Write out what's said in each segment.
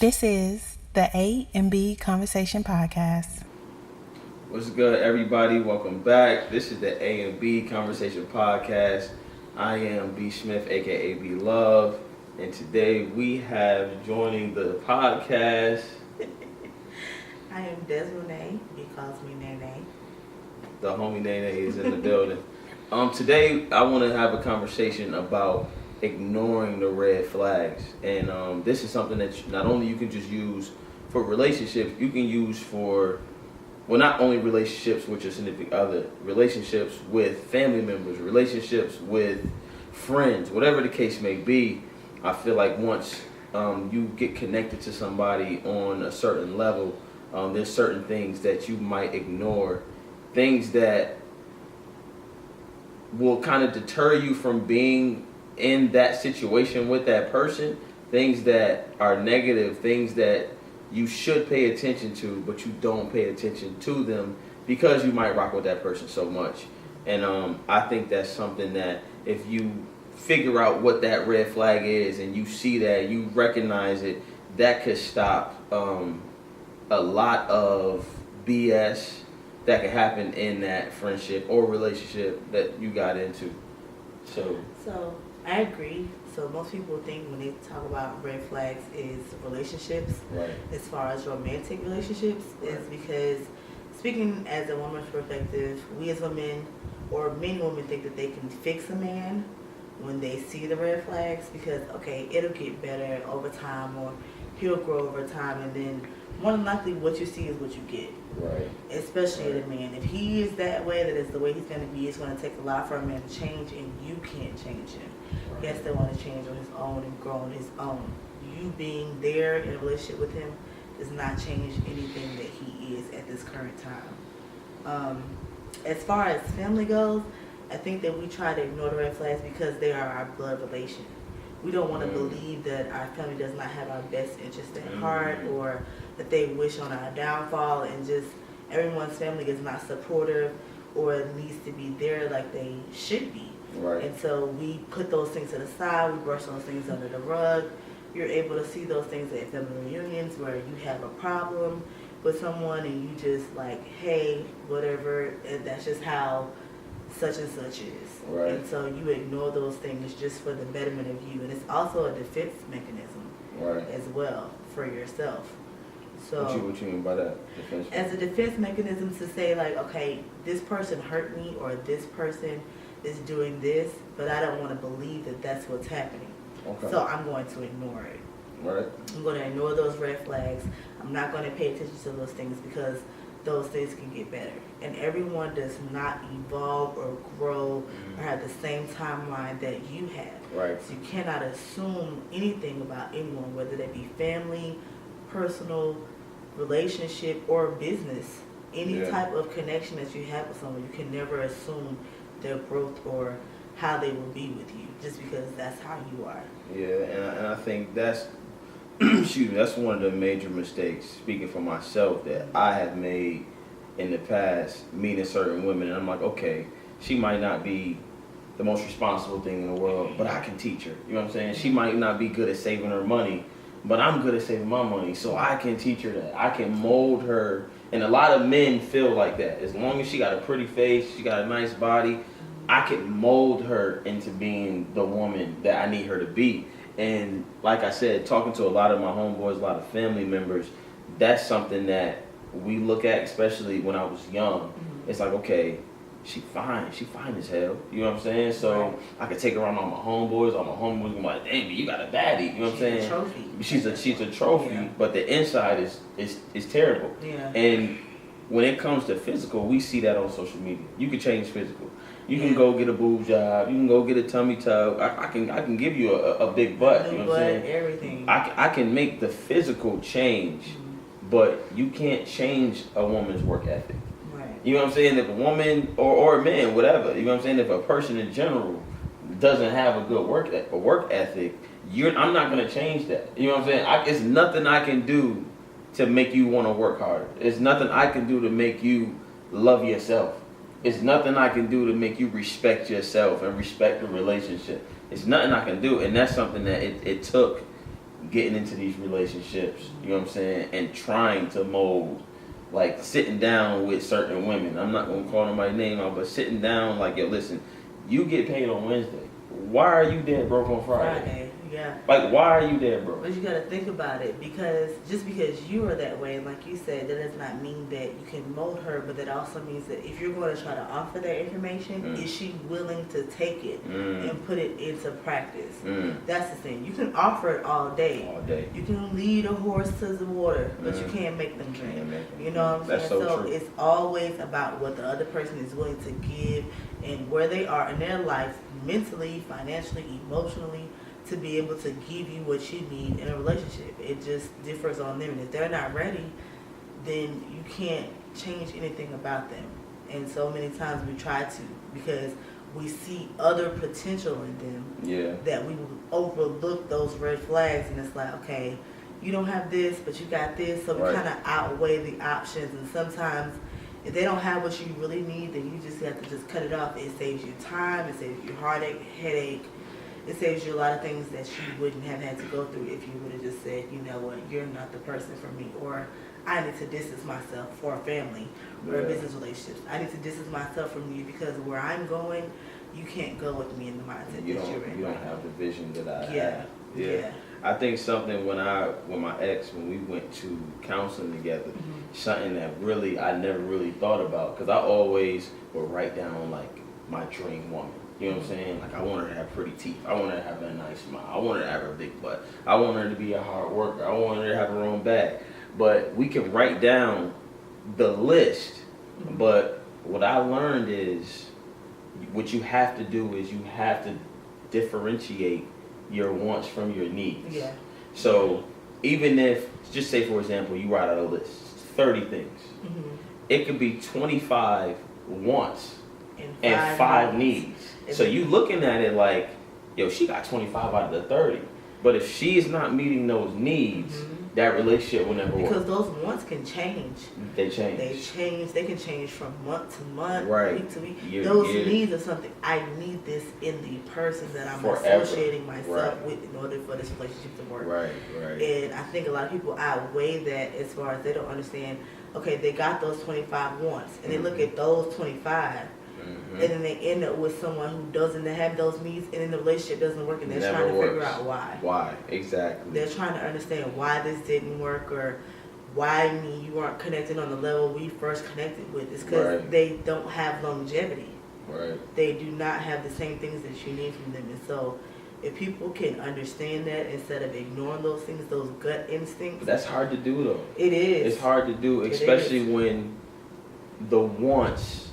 This is the A and B Conversation Podcast. What's good, everybody? Welcome back. This is the A and B Conversation Podcast. I am B Smith, aka B Love, and today we have joining the podcast I am Desmonay. He calls me Nene. the homie Nene is in the building. Today I want to have a conversation about ignoring the red flags, and this is something that not only you can just use for relationships, you can use for, well, not only relationships with your significant other, relationships with family members, relationships with friends, whatever the case may be. I feel like once you get connected to somebody on a certain level, there's certain things that you might ignore, things that will kind of deter you from being in that situation with that person, things that are negative, things that you should pay attention to, but you don't pay attention to them because you might rock with that person so much. And I think that's something that if you figure out what that red flag is and you see that, you recognize it, that could stop a lot of BS that could happen in that friendship or relationship that you got into. So I agree. So most people think when they talk about red flags is relationships, Right. as far as romantic relationships, is because speaking as a woman's perspective, we as women, or many women think that they can fix a man when they see the red flags because, okay, it'll get better over time or he'll grow over time, and then more than likely what you see is what you get. Right. Especially in a man. If he is that way, that is the way he's going to be, it's going to take a lot for a man to change, and you can't change him. He has to want to change on his own and grow on his own. You being there in a relationship with him does not change anything that he is at this current time. As far as family goes, I think that we try to ignore the red flags because they are our blood relation. We don't want to believe that our family does not have our best interest at heart, or that they wish on our downfall, and just everyone's family is not supportive or needs to be there like they should be. Right. And so we put those things to the side, we brush those things under the rug. You're able to see those things at family reunions where you have a problem with someone and you just like, hey, whatever, and that's just how such and such is. Right. And so you ignore those things just for the betterment of you. And it's also a defense mechanism Right. as well for yourself. So What you mean by that? Defense? as a defense mechanism to say like, okay, this person hurt me or this person is doing this, but I don't want to believe that that's what's happening. Okay. So I'm going to ignore it. Right. I'm going to ignore those red flags. I'm not going to pay attention to those things because those things can get better. And everyone does not evolve or grow or have the same timeline that you have. Right. So you cannot assume anything about anyone, whether they be family, personal, relationship, or business. Any Yeah. type of connection that you have with someone, you can never assume their growth or how they will be with you just because that's how you are. Yeah, and I think that's excuse me, that's one of the major mistakes, speaking for myself, that I have made in the past, meeting certain women, and I'm like, okay, she might not be the most responsible thing in the world, but I can teach her. You know what I'm saying? She might not be good at saving her money, but I'm good at saving my money, so I can teach her that. I can mold her. And a lot of men feel like that. As long as she got a pretty face, she got a nice body, I can mold her into being the woman that I need her to be. And like I said, talking to a lot of my homeboys, a lot of family members, that's something that we look at, especially when I was young. Mm-hmm. It's like, okay, she fine as hell. You know what I'm saying? So Right. I could take her around all my homeboys gonna be like, damn, you got a baddie. You know what I'm saying? She's a trophy. She's a trophy, Yeah. but the inside is terrible. Yeah. And when it comes to physical, we see that on social media. You can change physical. You can Yeah. go get a boob job. You can go get a tummy tuck. I can give you a big butt. You know what I'm saying? Everything. I can make the physical change, but you can't change a woman's work ethic. Right. You know what I'm saying? If a woman or a man, whatever, you know what I'm saying? If a person in general doesn't have a good work ethic, I'm not gonna change that. You know what I'm saying? It's nothing I can do to make you want to work harder. It's nothing I can do to make you love yourself. It's nothing I can do to make you respect yourself and respect the relationship. It's nothing I can do, and that's something that it took getting into these relationships, you know what I'm saying, and trying to mold, like sitting down with certain women. I'm not gonna call nobody name out, but sitting down like, yo, listen, you get paid on Wednesday. Why are you dead broke on Friday? Yeah. Like, why are you dead broke? But you gotta think about it, because just because you are that way, like you said, that does not mean that you can mold her, but that also means that if you're going to try to offer that information, is she willing to take it and put it into practice? That's the thing. You can offer it all day. All day. You can lead a horse to the water, but you can't make them drink. You know what I'm That's saying? so true. It's always about what the other person is willing to give and where they are in their life, mentally, financially, emotionally, to be able to give you what you need in a relationship. It just differs on them. And if they're not ready, then you can't change anything about them. And so many times we try to, because we see other potential in them, that we will overlook those red flags, and it's like, okay, you don't have this, but you got this, so we kind of outweigh the options. And sometimes if they don't have what you really need, then you just have to just cut it off. It saves you time, it saves you heartache, headache. It saves you a lot of things that you wouldn't have had to go through if you would have just said, you know what, you're not the person for me, or I need to distance myself for a family or a business relationship. I need to distance myself from you because where I'm going, you can't go with me in the mindset that you're in. You don't have the vision that I have. Yeah. I think something when my ex, when we went to counseling together, something that really I never really thought about, because I always would write down like my dream woman. You know what I'm saying? Like, I want her to have pretty teeth. I want her to have a nice smile. I want her to have a big butt. I want her to be a hard worker. I want her to have her own bag. But we can write down the list. But what I learned is what you have to do is you have to differentiate your wants from your needs. Yeah. So even if, just say for example, you write out a list, 30 things. It could be 25 wants and 5 needs. So you looking at it like, yo, she got 25 out of the 30. But if she is not meeting those needs, that relationship will never work. Because those wants can change. They change. They can change from month to month, right. week to week. Year, those needs are something. I need this in the person that I'm associating myself with in order for this relationship to work. Right. And I think a lot of people outweigh that as far as they don't understand, okay, they got those 25 wants. And they look at those 25. And then they end up with someone who doesn't have those needs, and then the relationship doesn't work, and they're trying to figure out why. Why, exactly. They're trying to understand why this didn't work, or why me, you aren't connected on the level we first connected with. It's because they don't have longevity. Right. They do not have the same things that you need from them. And so if people can understand that instead of ignoring those things, those gut instincts. But that's hard to do, though. It is. It's hard to do, especially when the wants,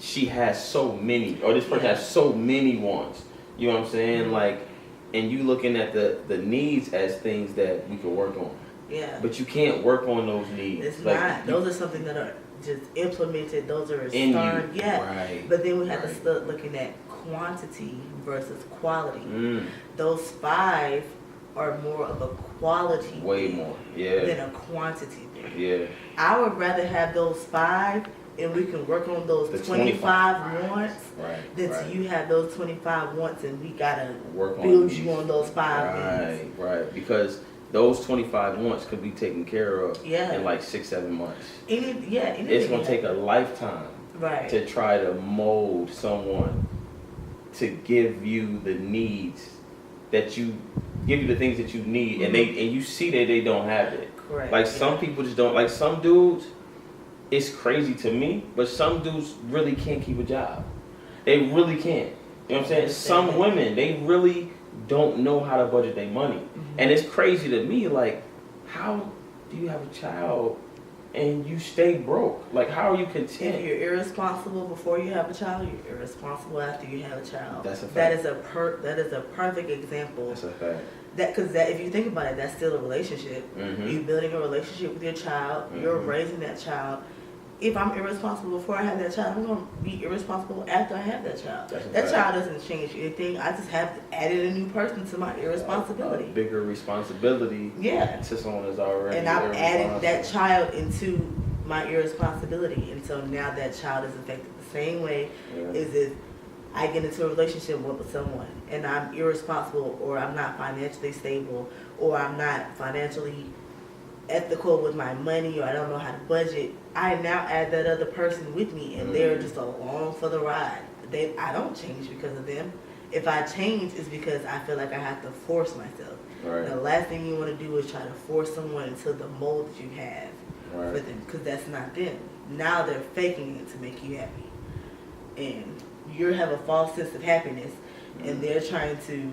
she has so many, or this person has so many wants. You know what I'm saying? Like, and you looking at the needs as things that we can work on. Yeah. But you can't work on those needs. It's like, not. Those are something that are just implemented. Those are in stern. You. Yeah. Right. But then we have to start looking at quantity versus quality. Those 5 are more of a quality way thing more than a quantity thing. Yeah. I would rather have those 5 and we can work on those 25 wants than you have those 25 wants and we gotta build you on those 5 things. Right. Because those 25 wants could be taken care of in like 6-7 months. It's gonna take a lifetime to try to mold someone to give you the needs that you give you the things that you need, and you see that they don't have it. Correct. Like some people just don't. Like some dudes, it's crazy to me, but some dudes really can't keep a job. They really can't. You know what I'm saying? Some women, they really don't know how to budget their money. And it's crazy to me, like, how do you have a child and you stay broke? Like, how are you content? If you're irresponsible before you have a child, you're irresponsible after you have a child. That's a fact. That is a perfect example. That's a fact. Because if you think about it, that's still a relationship. You're building a relationship with your child. You're raising that child. If I'm irresponsible before I have that child, I'm going to be irresponsible after I have that child. That child doesn't change anything. I just have added a new person to my irresponsibility. A bigger responsibility to someone that's already and I've added that child into my irresponsibility. And so now that child is affected the same way as if I get into a relationship with someone and I'm irresponsible, or I'm not financially stable, or I'm not financially ethical with my money, or I don't know how to budget, I now add that other person with me, and they're just along for the ride. I don't change because of them. If I change, it's because I feel like I have to force myself. Right. The last thing you want to do is try to force someone into the mold that you have Right. for them, because that's not them. Now they're faking it to make you happy, and you have a false sense of happiness, and they're trying to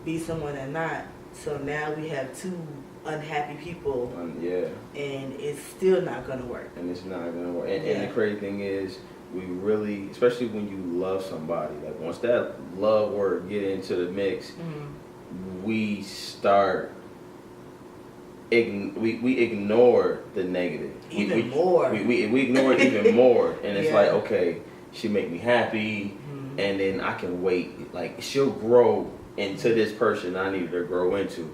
be someone they're not. So now we have two unhappy people, Yeah. and it's still not going to work. And it's not gonna work. And Yeah. the crazy thing is, we really, especially when you love somebody, like once that love word get into the mix, we start, we ignore the negative. Even more. We ignore it even more. And it's Yeah. like, okay, she make me happy, and then I can wait. Like, she'll grow into this person I needed her to grow into.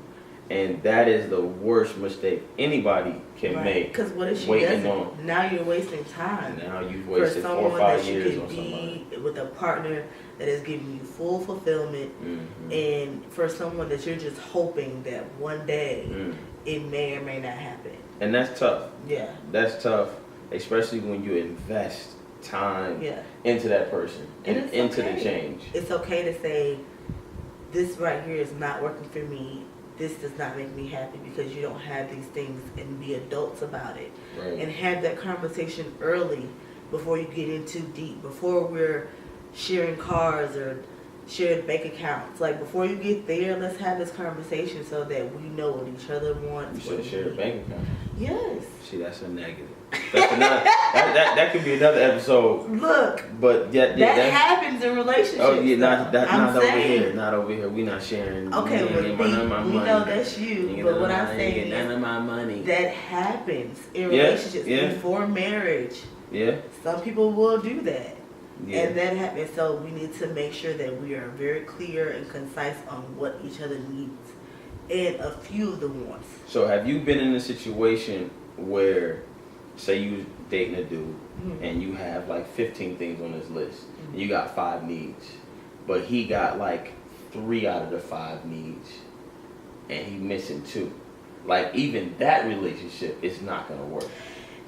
And that is the worst mistake anybody can make. Because what if she waiting doesn't? on. Now you're wasting time. Now you've For wasted 4 someone or 5 that you years can on somebody. be with a partner that is giving you full fulfillment, and for someone that you're just hoping that one day it may or may not happen. And that's tough. Yeah. That's tough, especially when you invest time Yeah. into that person And and it's into okay. the change. It's okay to say, this right here is not working for me. This does not make me happy, because you don't have these things, and be adults about it. Right. And have that conversation early before you get in too deep, before we're sharing cars or shared bank accounts. Like, before you get there, let's have this conversation so that we know what each other wants. You should what share a we- bank account. Yes. See, that's a negative. That's another, that could be another episode. Look, But that happens in relationships. oh yeah, not though. I'm not over saying. here. Not over here. We not sharing. Okay, You well, ain't get none of my we money. know that's You you, ain't get but none what of I'm my- saying ain't get none is of my money. that happens in Yeah, relationships yeah. before marriage. Yeah. Some people will do that. Yeah. And that happens, so we need to make sure that we are very clear and concise on what each other needs and a few of the wants. So have you been in a situation where, say you dating a dude and you have like 15 things on his list and you got 5 needs, but he got like 3 out of the 5 needs and he missing 2? Like, even that relationship is not gonna work.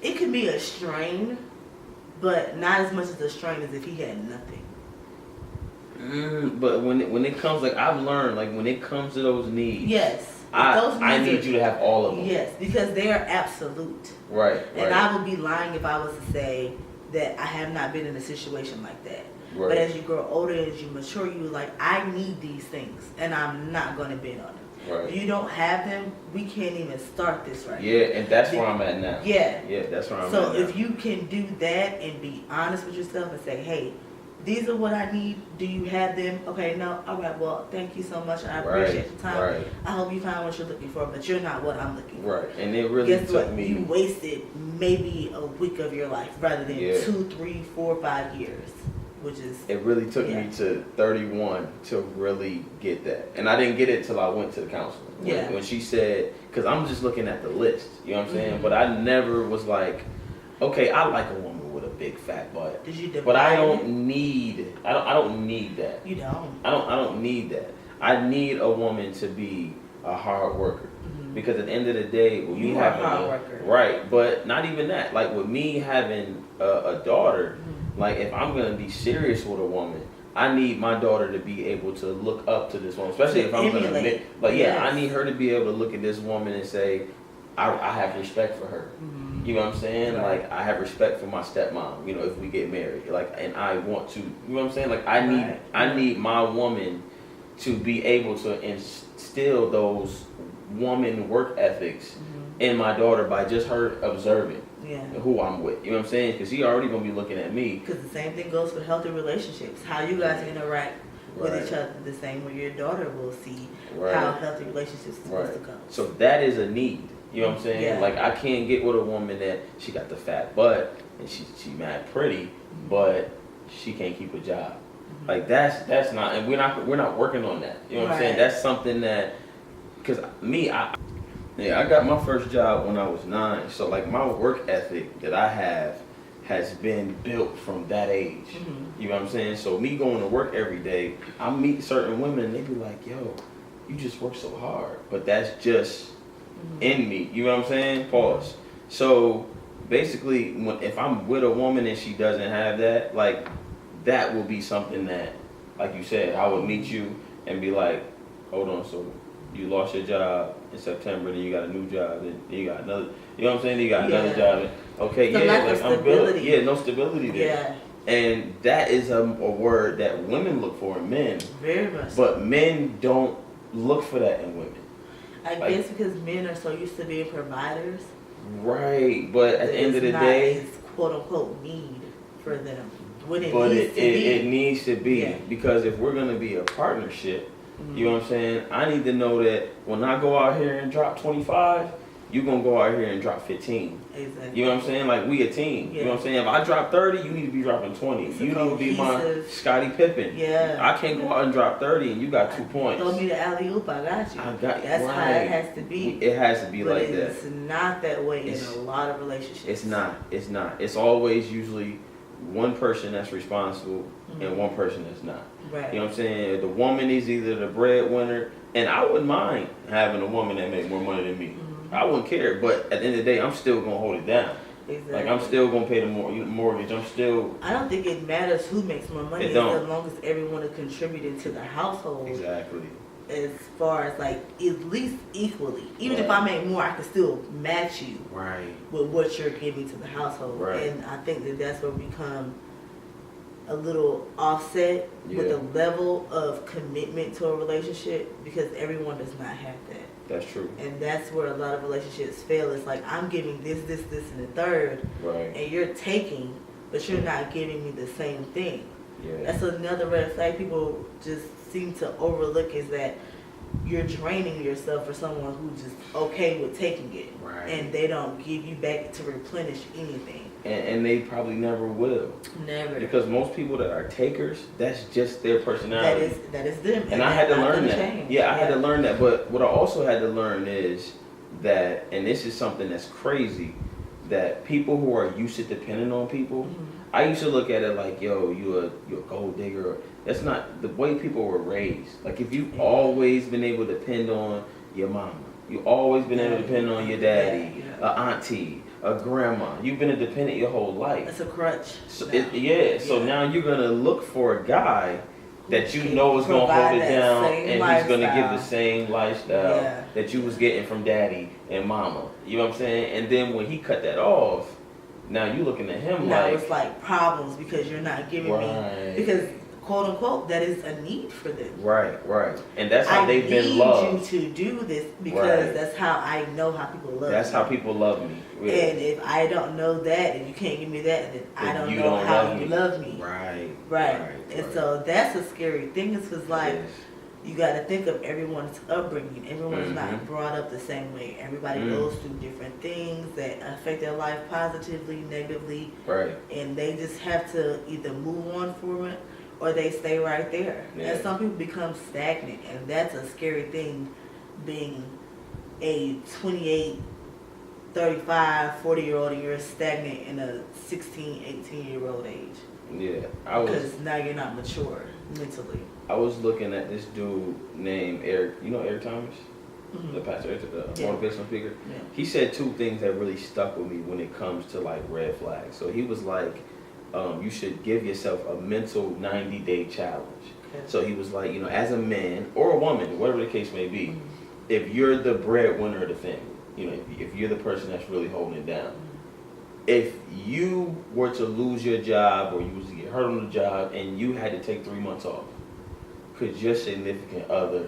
It can be a strain, but not as much as a strain as if he had nothing. But when it comes, like, I've learned, like, when it comes to those needs, Yes. I need you to have all of them. Yes, because they are absolute. Right. And right. I would be lying if I was to say that I have not been in a situation like that. Right. But as you grow older, as you mature, you like, I need these things, and I'm not going to bend on them. Right. If you don't have them, we can't even start this right Yeah, and that's where I'm at now. Yeah. Yeah, that's where I'm So at now. if you can do that and be honest with yourself and say, hey, these are what I need. Do you have them? Okay, no. All right, well, thank you so much. I appreciate the time. Right. I hope you find what you're looking for, but you're not what I'm looking for. Right, and it really Guess took what? me. You wasted maybe a week of your life rather than Yeah. 2, 3, 4, 5 years, which is It really took Yeah. me to 31 to really get that, and I didn't get it till I went to the counselor. Yeah. When she said, because I'm just looking at the list, you know what I'm saying? Mhm. But I never was like, okay, I like a woman with a big fat butt, did you divide but I it? don't need. I don't need that. You don't. I don't need that. I need a woman to be a hard worker. Mhm. Because at the end of the day, with me You are a having hard worker. right, but not even that. Like, with me having a daughter, Mhm. like, if I'm gonna be serious with a woman, I need my daughter to be able to look up to this woman, especially To if I'm gonna. emulate. But yeah, Yes. I need her to be able to look at this woman and say, I have respect for her. Mhm. You know what I'm saying? Right. Like, I have respect for my stepmom. You know, if we get married, like, and I want to. You know what I'm saying? Like, Right. I need my woman to be able to instill those woman work ethics Mhm. in my daughter by just her observing Yeah. who I'm with. You know what I'm saying? Because she already gonna be looking at me. Because the same thing goes for healthy relationships. How you guys interact with Right. each other, the same way your daughter will see Right. how healthy relationships are supposed Right. to go. So that is a need. You know what I'm saying? Yeah. Like, I can't get with a woman that she got the fat butt and she mad pretty, but she can't keep a job. Like, that's not, and we're not working on that. You know what I'm saying? Right. That's something that, because me, I got my first job when I was 9. So, like, my work ethic that I have has been built from that age. Mhm. You know what I'm saying? So me going to work every day, I meet certain women and they be like, yo, you just work so hard. But that's just in me. You know what I'm saying? Pause. So basically, if I'm with a woman and she doesn't have that, like, that will be something that, like you said, I would meet you and be like, hold on, so you lost your job in September, then you got a new job, then you got another, you know what I'm saying? Then you got another Yeah. job. Okay, The yeah, lack like of I'm built. stability. Yeah, no stability there. Yeah, And that is a word that women look for in men, very much. but men don't look for that in women. I like- guess because men are so used to being providers. Right, but at the end of the it's day, not a quote unquote need for them. When it but needs it, to it, be. it needs to be, Yeah. because if we're gonna be a partnership, Mhm. you know what I'm saying? I need to know that when I go out here and drop 25, you gonna go out here and drop 15. Exactly. You know what I'm saying? Like, we a team. You know what I'm saying? If I drop 30, you need to be dropping 20. It's a You need to be my cohesive- Scottie Pippen. Yeah. I can't go out and drop 30 and you got 2 points. Throw me the alley oop, I got you. I got- That's how right. it has to be. It has to be But like that. it's not that way It's- in a lot of relationships. It's not. It's not. It's always usually one person that's responsible and one person that's not. Right. You know what I'm saying? The woman is either the breadwinner, and I wouldn't mind having a woman that make more money than me. I wouldn't care, but at the end of the day, I'm still gonna hold it down. Exactly. Like, I'm still gonna pay the mortgage. I'm still I don't think it matters who makes more money It as don't. long as everyone is contributing to the household exactly as far as like at least equally. Even if Right. I make more, I can still match you right. with what you're giving to the household. Right. And I think that that's where we become a little offset with Yeah. the level of commitment to a relationship because everyone does not have that. That's true. And that's where a lot of relationships fail. It's like I'm giving this, and the third, Right. and you're taking, but you're not giving me the same thing. Yeah. That's another red flag people just seem to overlook is that you're draining yourself for someone who's just okay with taking it. Right. And they don't give you back to replenish anything. And they probably never will, Never. because most people that are takers, that's just their personality. That is them. And I had to that's not learn gonna that. change. Yeah, I had to learn that. But what I also had to learn is that, and this is something that's crazy, that people who are used to depending on people, Mhm. I used to look at it like, yo, you a gold digger. That's not the way people were raised. Like, if you've always been able to depend on your mama, you always been able to depend on your daddy, Yeah. a auntie, a grandma. You've been a dependent your whole life. It's a crutch. So now. so now you're gonna look for a guy that you Can know is gonna provide hold it that down, same and he's gonna give the lifestyle. same lifestyle Yeah. that you was getting from daddy and mama. You know what I'm saying? And then when he cut that off, now you looking at him Now like, it's like problems because you're not giving me Right. because quote unquote that is a need for them. right, and that's how I they've been need loved. you to do this because Right. that's how I know how people love That's me. how people love me. Yeah. And if I don't know that and you can't give me that, then I Then don't you know don't how love you me. love me. Right, Right. And so that's a scary thing is because like Yes. you got to think of everyone's upbringing. Everyone's Mhm. not brought up the same way. Everybody Mm. goes through different things that affect their life positively, negatively, right, and they just have to either move on from it or they stay right there. Yeah. And some people become stagnant, and that's a scary thing being a 28, 35, 40-year-old and you're stagnant in a 16, 18-year-old age. yeah. I was Because now you're not mature mentally. looking at this dude named Eric. You know Eric Thomas, the Mhm. pastor, the Yeah. motivational speaker. Yeah. He said two things that really stuck with me when it comes to like red flags. So he was like, you should give yourself a mental 90-day challenge. Okay. So he was like, as a man or a woman, whatever the case may be, Mhm. if you're the breadwinner of the family, if you're the person that's really holding it down, if you were to lose your job or you was to get hurt on the job and you had to take 3 months off, could your significant other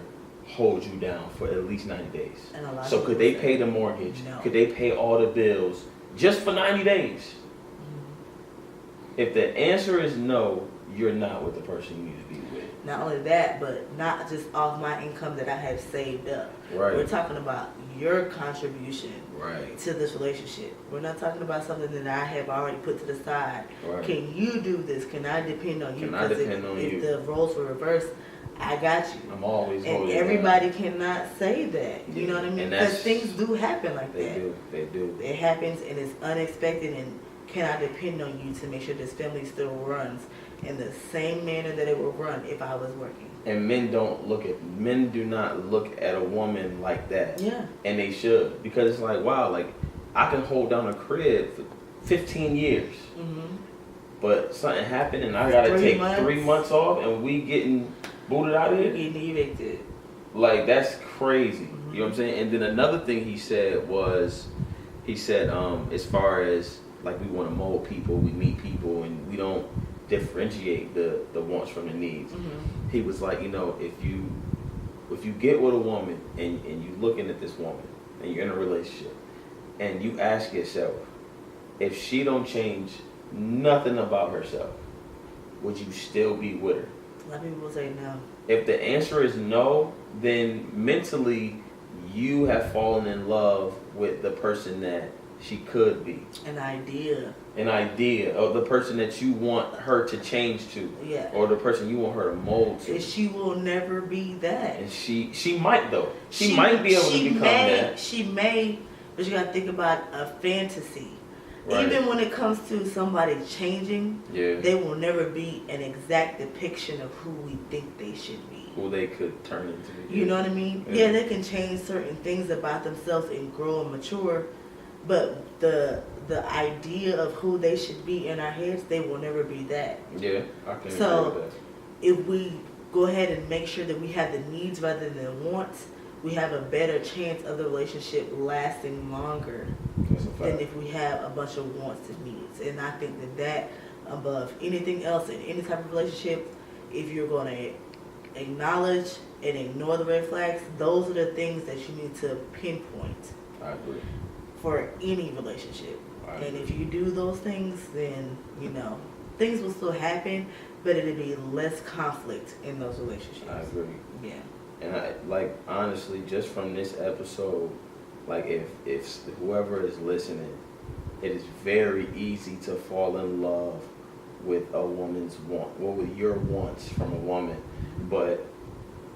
hold you down for at least 90 days? And a lot So of could people they say, pay the mortgage? No. Could they pay all the bills just for 90 days? Mhm. If the answer is no, you're not with the person you need to be with. Not only that, but not just off my income that I have saved up. Right. We're talking about your contribution Right. to this relationship. We're not talking about something that I have already put to the side. Right. Can you do this? Can I depend on you? Can I 'Cause depend on if you? the roles were reversed, I got you. I'm always And holding it everybody cannot say that. You know what I mean? And Because that's- things do happen like They that. do. They do. It happens and it's unexpected and can I depend on you to make sure this family still runs in the same manner that it would run if I was working? And men do not look at a woman like that. Yeah. And they should, because it's like, wow, like I can hold down a crib for 15 years. Mm-hmm. But something happened and I gotta take 3 months off and we getting booted out of here. Getting evicted. Like that's crazy. Mm-hmm. You know what I'm saying? And then another thing he said was, as far as like we want to mold people, we meet people, and we don't differentiate the wants from the needs. Mm-hmm. He was like, if you get with a woman and you looking at this woman and you're in a relationship and you ask yourself, if she don't change nothing about herself, would you still be with her? A lot of people will say no. If the answer is no, then mentally you have fallen in love with the person that she could be. An idea of the person that you want her to change to. Yeah. Or the person you want her to mold to. And she will never be that. And she might though. She might be able to become that. She may, but you gotta think about a fantasy. Right. Even when it comes to somebody changing, they will never be an exact depiction of who we think they should be. Who they could turn into. You know what I mean? Yeah, they can change certain things about themselves and grow and mature, but the idea of who they should be in our heads, they will never be that. Yeah, I can agree with that. If we go ahead and make sure that we have the needs rather than wants, we have a better chance of the relationship lasting longer than if we have a bunch of wants and needs. And I think that above anything else in any type of relationship, if you're going to acknowledge and ignore the red flags, those are the things that you need to pinpoint. I agree. For any relationship. And if you do those things, then, things will still happen, but it'll be less conflict in those relationships. I agree. Yeah. And honestly, just from this episode, if whoever is listening, it is very easy to fall in love with a woman's with your wants from a woman. But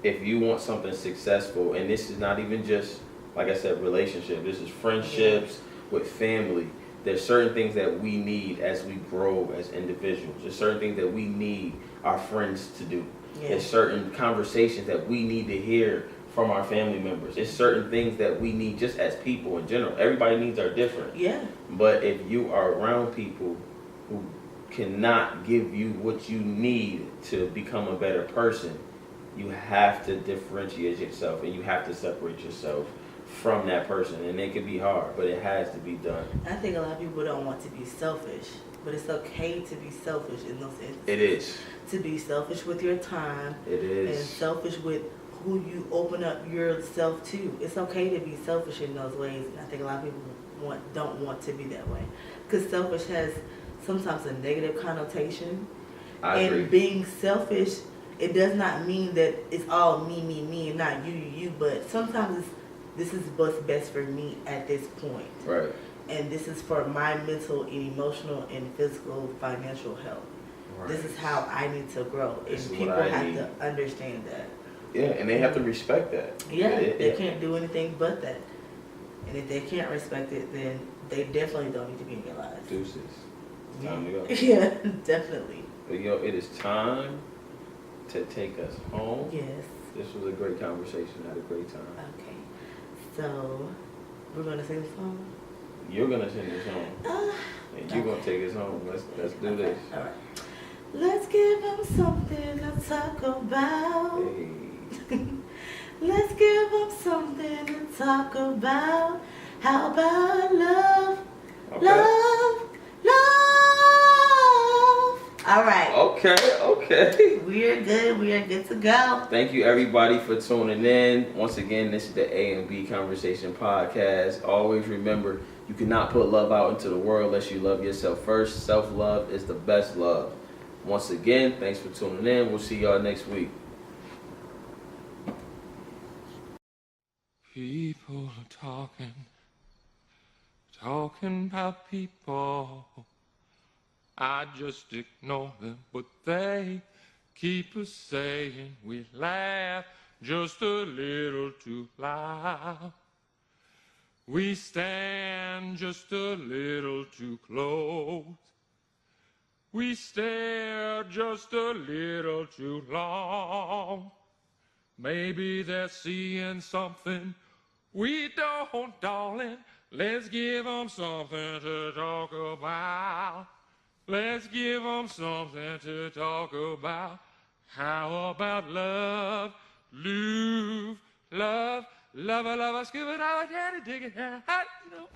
if you want something successful, and this is not even just, like I said, relationship, this is friendships with family. There's certain things that we need as we grow as individuals. There's certain things that we need our friends to do. Yeah. There's certain conversations that we need to hear from our family members. It's certain things that we need just as people in general. Everybody needs are different. Yeah. But if you are around people who cannot give you what you need to become a better person, you have to differentiate yourself and you have to separate yourself from that person. And it can be hard, but it has to be done. I think a lot of people don't want to be selfish, but it's okay to be selfish in those instances. It is. To be selfish with your time. It is. And selfish with who you open up yourself to. It's okay to be selfish in those ways, and I think a lot of people don't want to be that way. Because selfish has sometimes a negative connotation. I agree. And being selfish, it does not mean that it's all me, and not you, but sometimes this is what's best for me at this point. Right. And this is for my mental and emotional and physical financial health. Right. This is how I need to grow. And people have to understand that. Yeah, and they have to respect that. Yeah, they can't do anything but that. And if they can't respect it, then they definitely don't need to be in your lives. Deuces. Time to go. Yeah, definitely. But it is time to take us home. Yes. This was a great conversation. I had a great time. Okay. So, we're going to sing the song? You're going to sing this home. And you're going to take us home. Let's do this. All right. Let's give them something to talk about. Hey. Let's give them something to talk about. How about love? Okay. Love. All right. Okay. We are good to go. Thank you everybody for tuning in. Once again, this is the A and B Conversation Podcast. Always remember, you cannot put love out into the world unless you love yourself first. Self-love is the best love. Once again, thanks for tuning in. We'll see y'all next week. People are talking about people. I just ignore them, but they keep us saying we laugh just a little too loud. We stand just a little too close. We stare just a little too long. Maybe they're seeing something we don't, darling. Let's give 'em something to talk about. Let's give 'em something to talk about. How about love, love, love, love, love, scuba, dive, dig it, you know.